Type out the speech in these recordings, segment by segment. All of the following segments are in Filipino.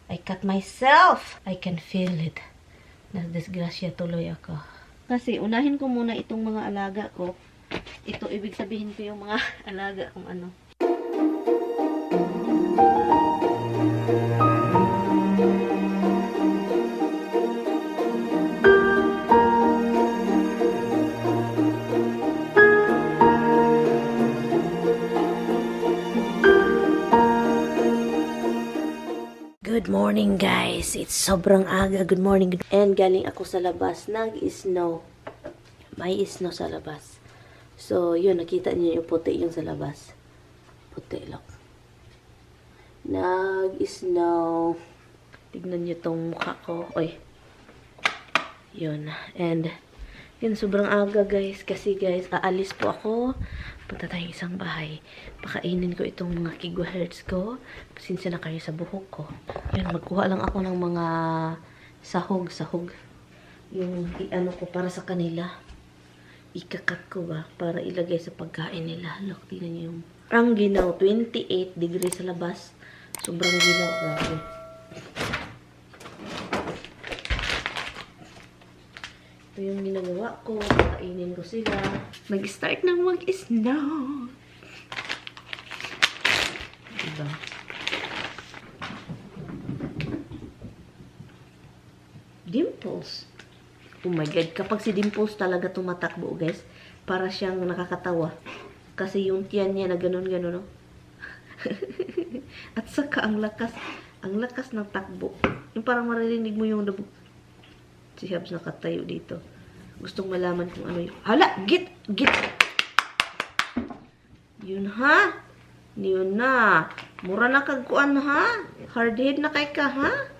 I cut myself. I can feel it. Nadisgrasya tuloy ako. Kasi unahin ko muna itong mga alaga ko. Ito, ibig sabihin ko yung mga alaga kung ano. Good morning guys. It's sobrang aga. Good morning. And galing ako sa labas. Nag-snow. May snow sa labas. So, yun. Nakita niyo yung puti yung sa labas. Puti lang. Nag-snow. Tignan niyo tong mukha ko. Oy. Yun. And, yun. Sobrang aga guys. Kasi guys, aalis po ako. Punta tayong isang bahay. Pakainin ko itong mga gigahertz ko. Pasensya na kayo sa buhok ko. Yan, magkuha lang ako ng mga sahog. Yung ano ko para sa kanila. Ikakat ko ba para ilagay sa pagkain nila. Look, tingnan niyo yung ang ginaw. 28 degrees sa labas. Sobrang ginaw. Grabe. Ito yung ginagawa ko. Kainin ko sila. Nag-start na mag-snow. Diba? Dimples. Oh my God. Kapag si Dimples talaga tumatakbo, guys, para siyang nakakatawa. Kasi yung tiyan niya na ganun-ganun, no? At saka ang lakas ng takbo. Yung parang maririnig mo yung dabo. Si Habs nakatayo dito. Gustong malaman kung ano yung... Hala! Git! Yun ha? Yun na. Mura na kagkuan ha? Hardhead na kay ka ha?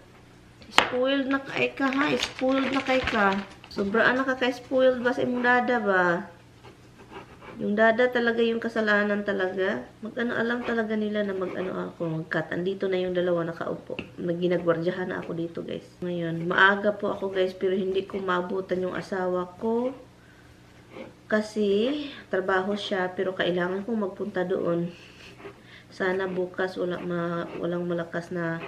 Spoiled na kay ka ha? Spoiled na kay ka. Sobraan na ka spoiled ba sa imong dada ba? Yung dada talaga yung kasalanan talaga. Mag-ano alam talaga nila na mag-ano ako, mag-cut. Andito na yung dalawa nakaupo. Ginagwardyahan na ako dito, guys. Ngayon, maaga po ako, guys, pero hindi ko maabutan yung asawa ko. Kasi, trabaho siya, pero kailangan kong magpunta doon. Sana bukas walang malakas na,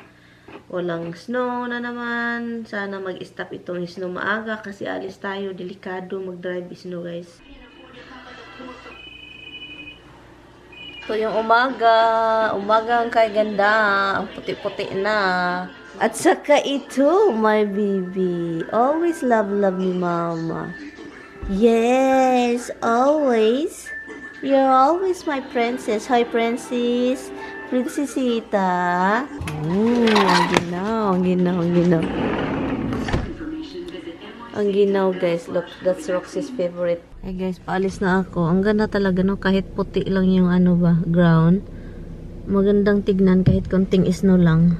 walang snow na naman. Sana mag-stop itong snow maaga kasi alis tayo. Delikado mag-drive snow, guys. Ito yung umaga ang kay ganda, ang puti-puti na. At saka ito, my baby. Always love ni mama. Yes, always. You're always my princess. Hi, princess. Princesita. Ang ginaw. Ang ginaw, guys. Look, that's Roxy's favorite. Hey guys, paalis na ako. Ang ganda talaga, no? Kahit puti lang yung ano ba, ground. Magandang tignan kahit konting snow lang.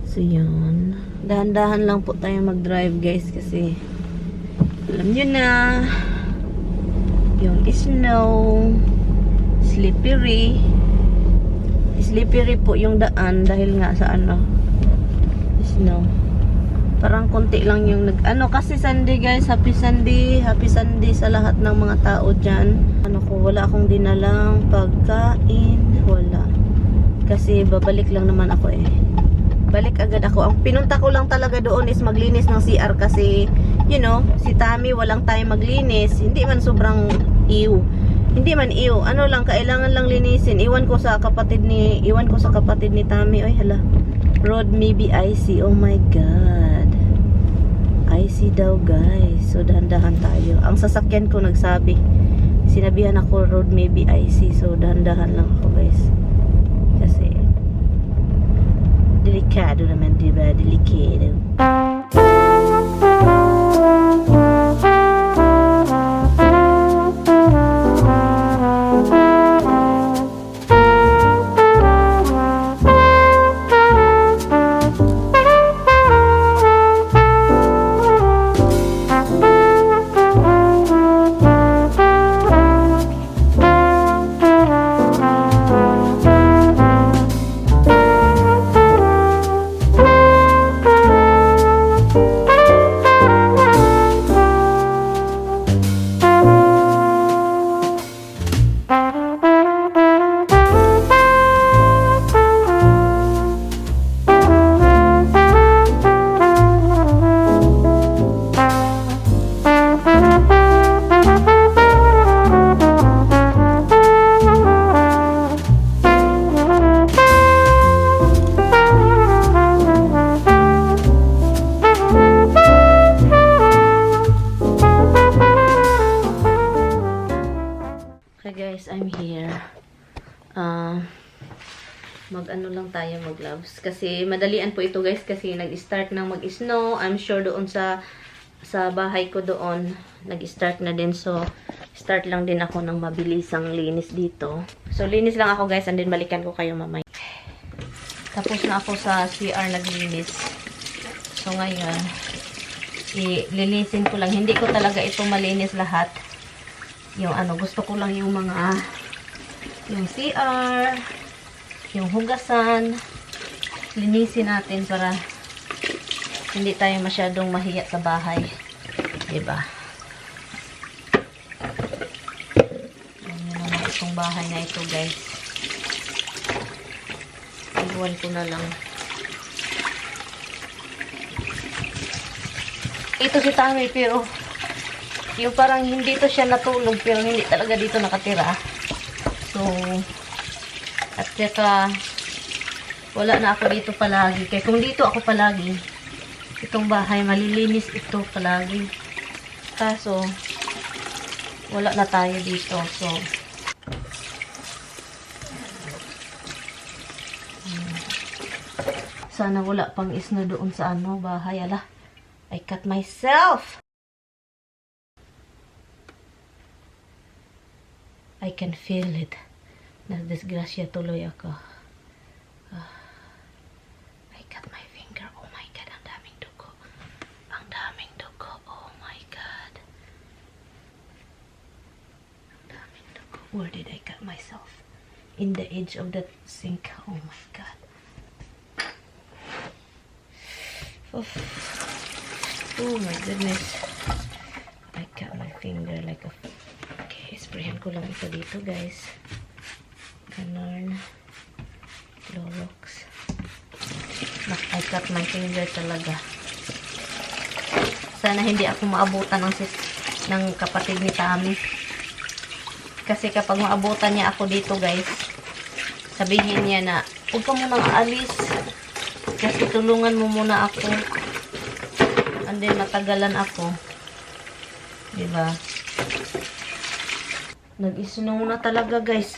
So, yun. Dahan-dahan lang po tayo mag-drive, guys. Kasi, alam nyo na, yung snow, slippery. Slippery po yung daan dahil nga sa ano, snow. Parang konti lang yung kasi Sunday guys, happy Sunday sa lahat ng mga tao dyan. Wala akong dinalang pagkain, wala. Kasi babalik lang naman ako Balik agad ako. Ang pinunta ko lang talaga doon is maglinis ng CR kasi, you know, si Tammy walang time maglinis. Hindi man sobrang iyo. Ano lang, kailangan lang linisin. Iwan ko sa kapatid ni Tammy. Oy, hala. Road maybe icy. Oh my God. Icy daw, guys. So, dahan-dahan tayo. Ang sasakyan ko nagsabi. Sinabihan ako, road maybe icy. So, dahan-dahan lang ako, guys. Kasi, delikado naman, diba? Delikado. mag-ano lang tayo, mag-gloves. Kasi madalian po ito guys, kasi nag-start ng mag-snow. I'm sure doon sa bahay ko doon, nag-start na din. So, start lang din ako ng mabilisang linis dito. So, linis lang ako guys, and then balikan ko kayo mamaya. Tapos na ako sa CR naglinis. So, ngayon, lilinisin ko lang. Hindi ko talaga ito malinis lahat. Yung ano, gusto ko lang yung mga, yung CR, yung hugasan. Linisin natin para hindi tayo masyadong mahiya sa bahay. Diba? Yan naman itong bahay na ito, guys. Iwan ko na lang. Ito si Tami, pero yung parang hindi to siya natulog, pero hindi talaga dito nakatira. So, at saka wala na ako dito palagi. Kaya kung dito ako palagi, itong bahay malilinis ito palagi. Kaso wala na tayo dito. So, sana wala pang snow doon sa ano, bahay. Ala, I cut myself. I can feel it. Nadisgrasya tuloy ako. I cut my finger. Oh my God, ang daming dugo. Ang daming dugo. Oh my God. Ang daming dugo. Where did I cut myself? In the edge of the sink. Oh my God. Oof. Oh my goodness. I cut my finger like a... Sprayan ko lang ito dito, guys. Ganon. Clorox. I cut my finger talaga. Sana hindi ako maabutan ng kapatid ni Tami. Kasi kapag maabutan niya ako dito, guys, sabihin niya na, huwag ka munang aalis. Kasi tulungan mo muna ako. And then, matagalan ako. Diba? Nag-snow na talaga, guys.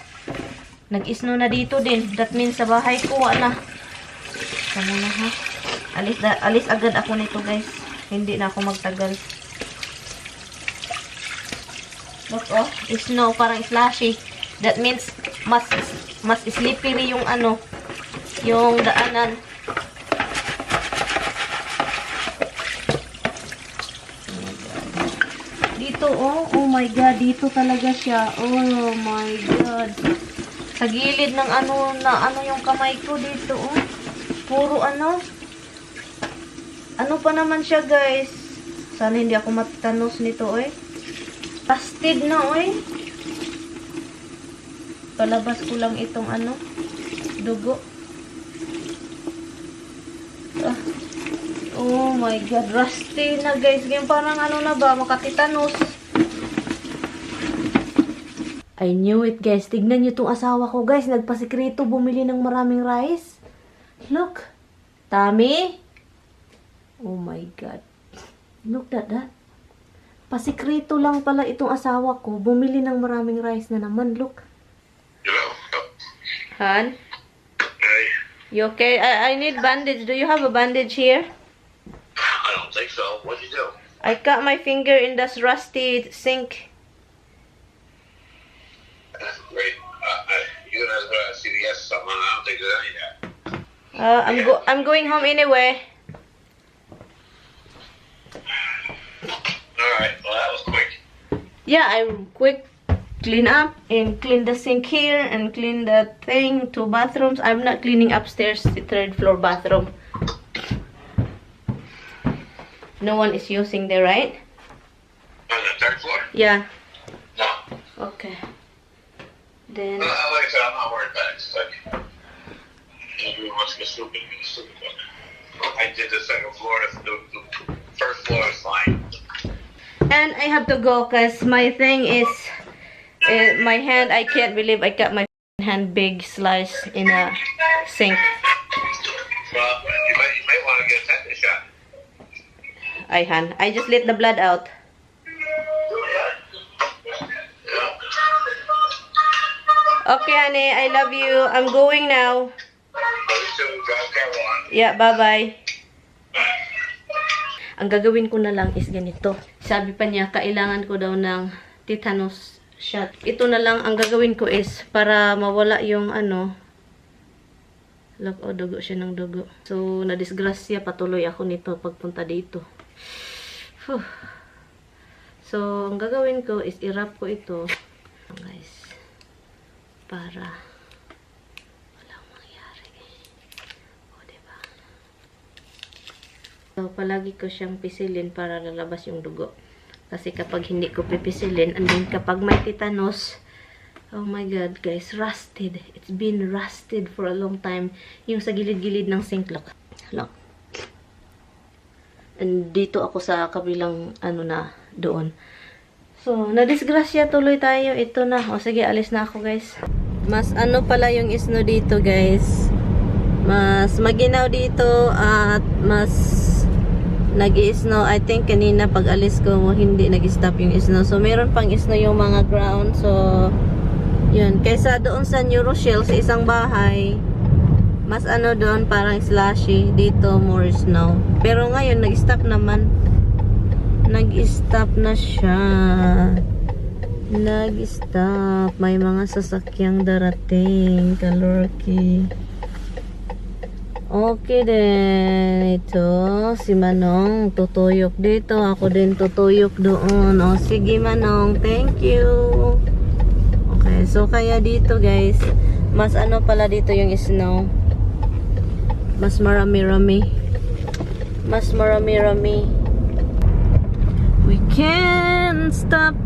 Nag-snow na dito din. That means sa bahay ko, wala. Tama na, ha? Alis agad ako nito, guys. Hindi na ako magtagal. Look, oh. Snow, parang slushy. That means, mas slippery yung ano, yung daanan. Dito, oh my God, dito talaga siya. Oh my God. Sa gilid ng ano yung kamay ko dito, oh. Puro ano. Ano pa naman siya, guys. Sana hindi ako matitanos nito, eh. Pasted na, eh. Palabas ko lang itong ano, dugo. Oh my God, rusty na, guys. Ganyan parang ano na ba, makatitanos. I knew it, guys. Tignan nyo itong asawa ko, guys. Nagpasikreto bumili ng maraming rice. Look. Tami. Oh my God. Look at that. Pasikreto lang pala itong asawa ko. Bumili ng maraming rice na naman. Look. Hello. Han? Hey. You okay? I need bandage. Do you have a bandage here? I don't think so. What'd you do? I cut my finger in this rusty sink. That's great. You guys go to CVS or something. I don't think there's any of that. I'm going home anyway. Alright, well that was quick. Yeah, I'm quick. Clean up and clean the sink here and clean the thing, 2 bathrooms. I'm not cleaning upstairs, the 3rd floor bathroom. No one is using there, right? On the 3rd floor? Yeah. No. Okay. Then. Like I said, I'm not worried about it. It's like, everyone wants to go stupid. I did the 2nd floor. The 1st floor is fine. And I have to go because my thing is, my hand, I can't believe I got my hand big slice in a sink. Well, you might want to get a tetanus shot. I just let the blood out. Okay, honey, I love you. I'm going now. Yeah, bye-bye. Ang gagawin ko na lang is ganito. Sabi pa niya, kailangan ko daw ng tetanus shot. Ito na lang ang gagawin ko is para mawala yung ano. Look, oh, dugo siya ng dugo. So, nadisgrasya, patuloy ako nito pagpunta dito. Whew. So, ang gagawin ko is i-wrap ko ito. Guys, para walang mangyari. O, diba? So, palagi ko siyang pisilin para lalabas yung dugo. Kasi kapag hindi ko pipisilin, and then kapag may tetanus, oh my God, guys, rusted. It's been rusted for a long time. Yung sa gilid-gilid ng sink, look. Look. And dito ako sa kabilang, ano na, doon. So, nadisgrasya tuloy tayo. Ito na. O, sige, alis na ako, guys. Mas ano pala yung snow dito, guys. Mas maginaw dito at mas nag-i-snow. I think kanina pag alis ko, hindi nag-stop yung snow. So, meron pang snow yung mga ground. So, yun. Kaysa doon sa New Rochelle, sa isang bahay, mas ano doon, parang slushy. Dito, more snow. Pero ngayon, nag-stop naman. Nag-stop na siya. Nag-stop. May mga sasakyang darating. Kalorki. Okay din. Ito, si Manong tutuyok dito. Ako din tutuyok doon. O, sige Manong. Thank you. Okay, so kaya dito guys, mas ano pala dito yung snow. Mas marami-rami. Mas marami-rami. We can't stop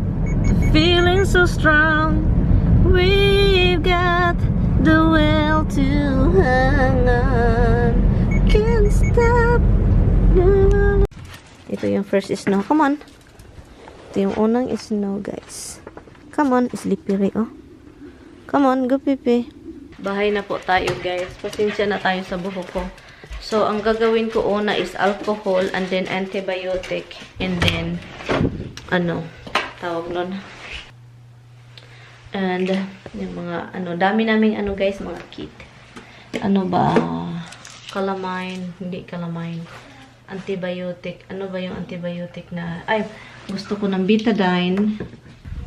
the feeling so strong. We've got the will to hang on. Can't stop. Ito yung first snow. Come on. Ito yung unang snow, guys. Come on, slippery, oh. Come on, go pipi. Bahay na po tayo, guys. Pasensya na tayo sa buhok ko. So, ang gagawin ko una is alcohol and then antibiotic and then ano, tawag nun. And yung mga ano, dami naming ano guys, mga kit. Ano ba? Calamine, hindi calamine. Antibiotic. Ano ba yung antibiotic na? Ay, gusto ko ng betadine.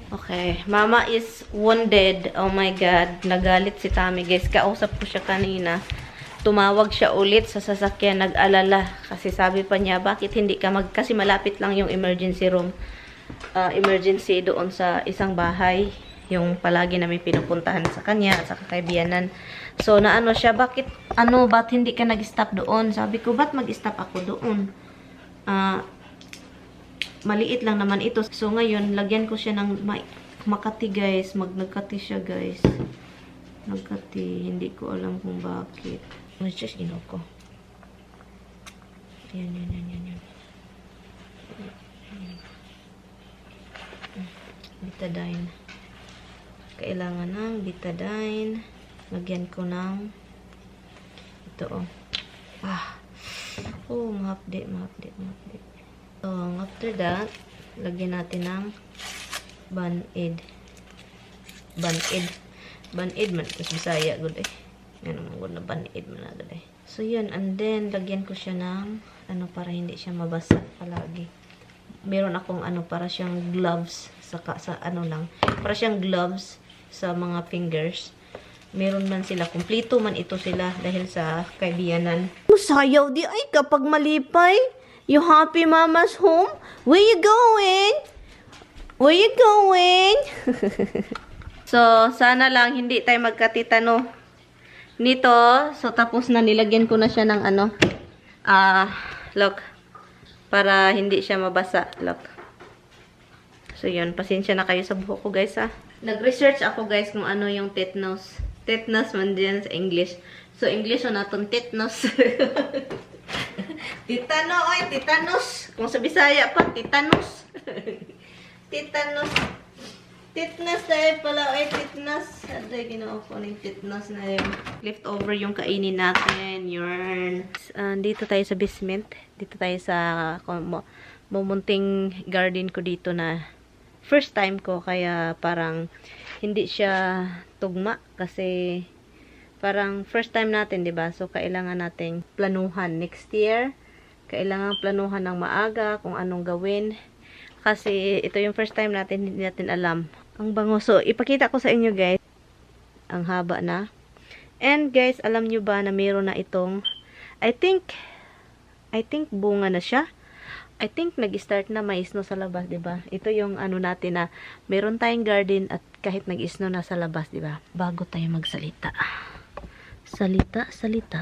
Okay, mama is wounded. Oh my God, nagalit si Tami guys. Kausap ko siya kanina. Tumawag siya ulit sa sasakyan, nag-alala. Kasi sabi pa niya, bakit hindi ka kasi malapit lang yung emergency room. Emergency doon sa isang bahay. Yung palagi namin pinupuntahan sa kanya at sa kakaibiyanan. So, naano siya, ba't hindi ka nag-stop doon? Sabi ko, ba't mag-stop ako doon? Maliit lang naman ito. So, ngayon, lagyan ko siya ng Makati, guys. Nagkati siya, guys. Nagkati. Hindi ko alam kung bakit. Let's just ginaw ko. Yan. Betadine. Kailangan ng betadine. Lagyan ko ng ito, oh. Oh, mahapdi. So, after that, lagyan natin ng Band-Aid. Band-Aid man. Tapos Bisaya, good eh. Yan naman, good na Band-Aid man na good eh. So, yun. And then, lagyan ko siya ng para hindi siya mabasa palagi. Meron akong para siyang gloves. Para siyang gloves sa mga fingers. Meron man sila. Kumpleto man ito sila dahil sa kaibiyanan. Sayaw di ay kapag malipay. You happy mama's home? Where you going? Where you going? So, sana lang hindi tayo magkatitano nito. So, tapos na nilagyan ko na siya ng look. Para hindi siya mabasa. Look. So, yun. Pasensya na kayo sa buhok ko, guys, ha. Nag-research ako, guys, kung ano yung tetanus. Tetanus man din sa English. So, English o natin tetanus. Tetanus. Kung sa Bisaya pa, tetanus. Tetanus. Tetanus dahil pala, tetanus. Aday, ginawa ko ng tetanus na yung leftover yung kainin natin. Yun. Dito tayo sa basement. Dito tayo sa mumunting garden ko dito na first time ko. Kaya parang hindi siya tugma kasi parang first time natin, 'di ba? So kailangan nating planuhan next year. Kailangan planuhan ng maaga kung anong gawin. Kasi ito yung first time natin, hindi natin alam. Ang bango. So ipakita ko sa inyo, guys. Ang haba na. And guys, alam nyo ba na meron na itong I think bunga na siya. I think nag-start na may snow sa labas, 'di ba? Ito yung ano natin na meron tayong garden at kahit nag-snow na sa labas, 'di ba? Bago tayo magsalita. Salita,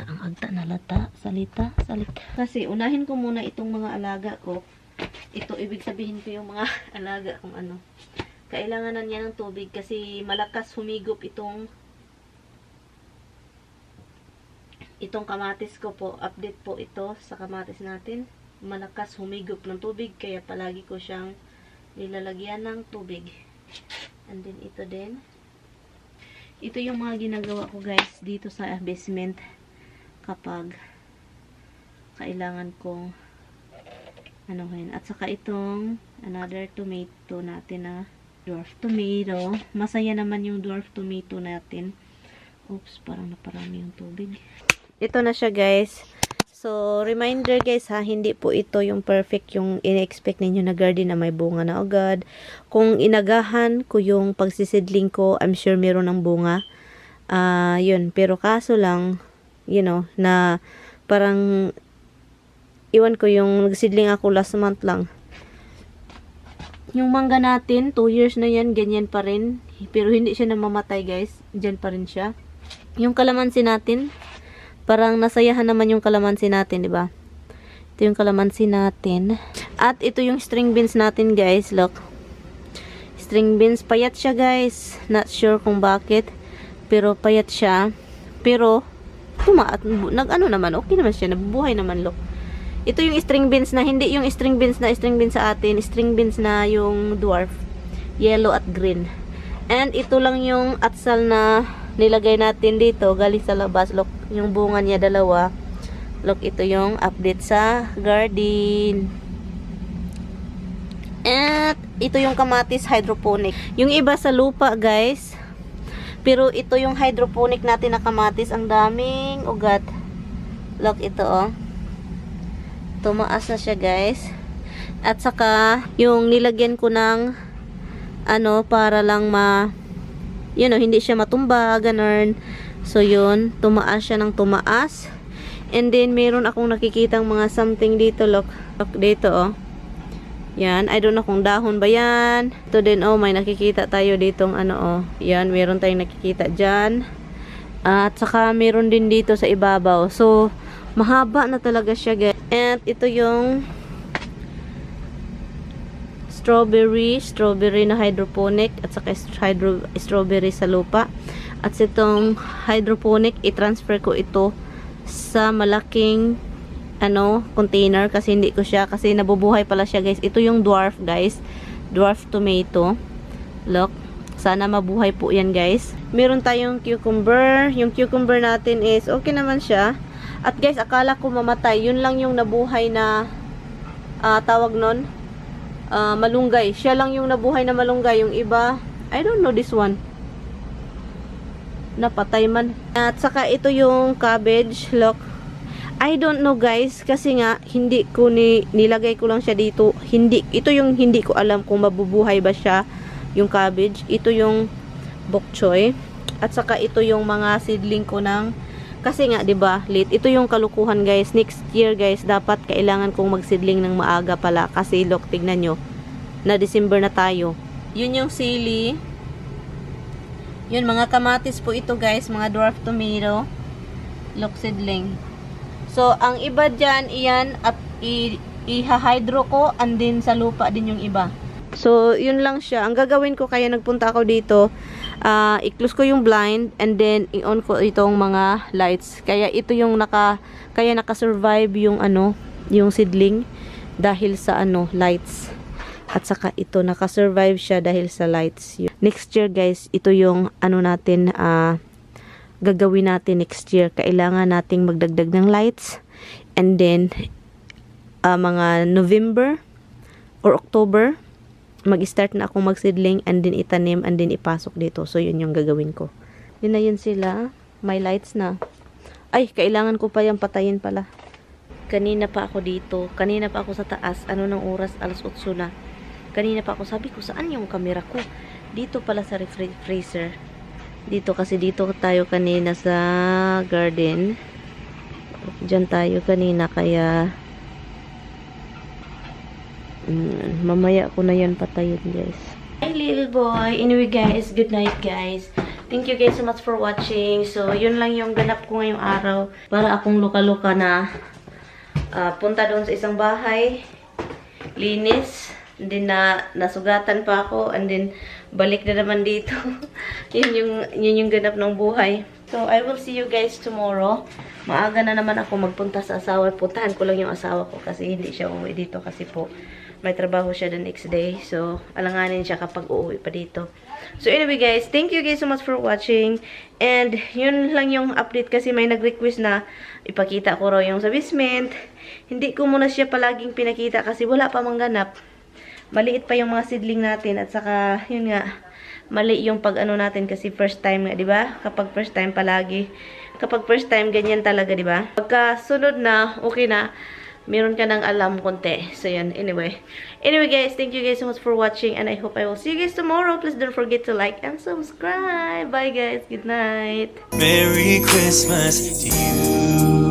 ang agta na lata, salita. Kasi unahin ko muna itong mga alaga ko. Ito ibig sabihin ko yung mga alaga kung ano. Kailangan na niya ng tubig kasi malakas humigop itong kamatis ko po. Update po ito sa kamatis natin. Malakas humigop ng tubig kaya palagi ko siyang nilalagyan ng tubig. And then ito din. Ito yung mga ginagawa ko, guys, dito sa basement kapag kailangan kong ano yun. At saka itong another tomato natin na dwarf tomato. Masaya naman yung dwarf tomato natin. Oops, parang naparami yung tubig. Ito na siya, guys. So, reminder guys ha, hindi po ito yung perfect yung in-expect ninyo na garden na may bunga na agad. Kung inagahan ko yung pagsisidling ko, I'm sure meron ng bunga. Yun. Pero kaso lang, you know, na parang iwan ko yung nagsidling ako last month lang. Yung mangga natin, 2 years na yan, ganyan pa rin. Pero hindi siya namamatay, guys. Diyan pa rin siya. Yung kalamansi natin, parang nasayahan naman yung kalamansi natin, di ba? Ito yung kalamansi natin. At ito yung string beans natin, guys. Look. String beans. Payat siya, guys. Not sure kung bakit. Pero payat siya. Pero, nag-ano naman. Okay naman siya. Nabubuhay naman, look. Ito yung string beans na, hindi yung string beans sa atin. String beans na yung dwarf. Yellow at green. And ito lang yung atsal na nilagay natin dito, galing sa labas. Look, yung bunga niya dalawa. Look, ito yung update sa garden. At ito yung kamatis hydroponic. Yung iba sa lupa, guys. Pero ito yung hydroponic natin na kamatis. Ang daming ugat. Look, ito oh. Tumaas na siya, guys. At saka, yung nilagyan ko ng ano, para lang you know, hindi siya matumba, ganun. So, yun. Tumaas siya ng tumaas. And then, meron akong nakikitang mga something dito, look. Look dito, oh. Yan. I don't know kung dahon ba yan. Ito din, oh, may nakikita tayo ditong, ano, oh. Yan, meron tayong nakikita dyan. At saka, meron din dito sa ibabaw. So, mahaba na talaga siya, guys. And, ito yung strawberry na hydroponic at saka strawberry sa lupa. At itong hydroponic, i-transfer ko ito sa malaking container kasi hindi ko siya, kasi nabubuhay pala siya, guys. Ito yung dwarf, guys. Dwarf tomato. Look. Sana mabuhay po yan, guys. Meron tayong cucumber. Yung cucumber natin is okay naman siya. At guys, akala ko mamatay. Yun lang yung nabuhay na tawag nun. Malunggay. Siya lang yung nabuhay na malunggay. Yung iba, I don't know this one. Napatay man. At saka ito yung cabbage. Look. I don't know, guys. Kasi nga, hindi ko nilagay ko lang siya dito. Ito yung hindi ko alam kung mabubuhay ba siya. Yung cabbage. Ito yung bok choy. At saka ito yung mga seedling ko ng, kasi nga, 'di ba, late. Ito yung kalukuhan, guys. Next year, guys, dapat kailangan kong magsidling ng maaga pala kasi look, tignan nyo. Na December na tayo. Yun yung sili. Yun, mga kamatis po ito, guys, mga dwarf tomato. Look, seedling. So, ang iba diyan, iyan at iha-hydro ko and then sa lupa din yung iba. So, yun lang siya. Ang gagawin ko, kaya nagpunta ako dito, i-close ko yung blind and then i-on ko itong mga lights. Kaya ito yung naka-survive yung yung seedling dahil sa lights. At saka ito naka-survive siya dahil sa lights. Next year, guys, ito yung natin gagawin natin next year. Kailangan nating magdagdag ng lights and then mga November or October mag-start na akong magsidling and then itanim and then ipasok dito. So, yun yung gagawin ko. Yun na yun sila. May lights na. Ay, kailangan ko pa yung patayin pala. Kanina pa ako dito. Kanina pa ako sa taas. Ano ng oras? Alas 8 na. Kanina pa ako. Sabi ko, saan yung camera ko? Dito pala sa freezer. Dito kasi dito tayo kanina sa garden. Diyan tayo kanina kaya mamaya ko na yan patayin guys. Hi little boy. Anyway guys, good night guys. Thank you guys so much for watching. So yun lang yung ganap ko ngayong araw. Para akong luka-luka na punta doon sa isang bahay. Linis. And then nasugatan pa ako. And then balik na naman dito. yun yung ganap ng buhay. So I will see you guys tomorrow. Maaga na naman ako magpunta sa asawa. Puntahan ko lang yung asawa ko kasi hindi siya uuwi dito kasi po may trabaho siya the next day. So, alanganin siya kapag uuwi pa dito. So, anyway guys, thank you guys so much for watching. And, yun lang yung update kasi may nag-request na ipakita ko raw yung sa basement. Hindi ko muna siya palaging pinakita kasi wala pa mangganap. Maliit pa yung mga seedling natin at saka, yun nga, mali yung pag-ano natin kasi first time nga, di ba? Kapag first time palagi. Kapag first time, ganyan talaga, di ba? Pagka sunod na, okay na, meron ka ng alam konti. So, yun. Anyway. Anyway, guys, thank you guys so much for watching and I hope I will see you guys tomorrow. Please don't forget to like and subscribe. Bye, guys. Good night. Merry Christmas to you.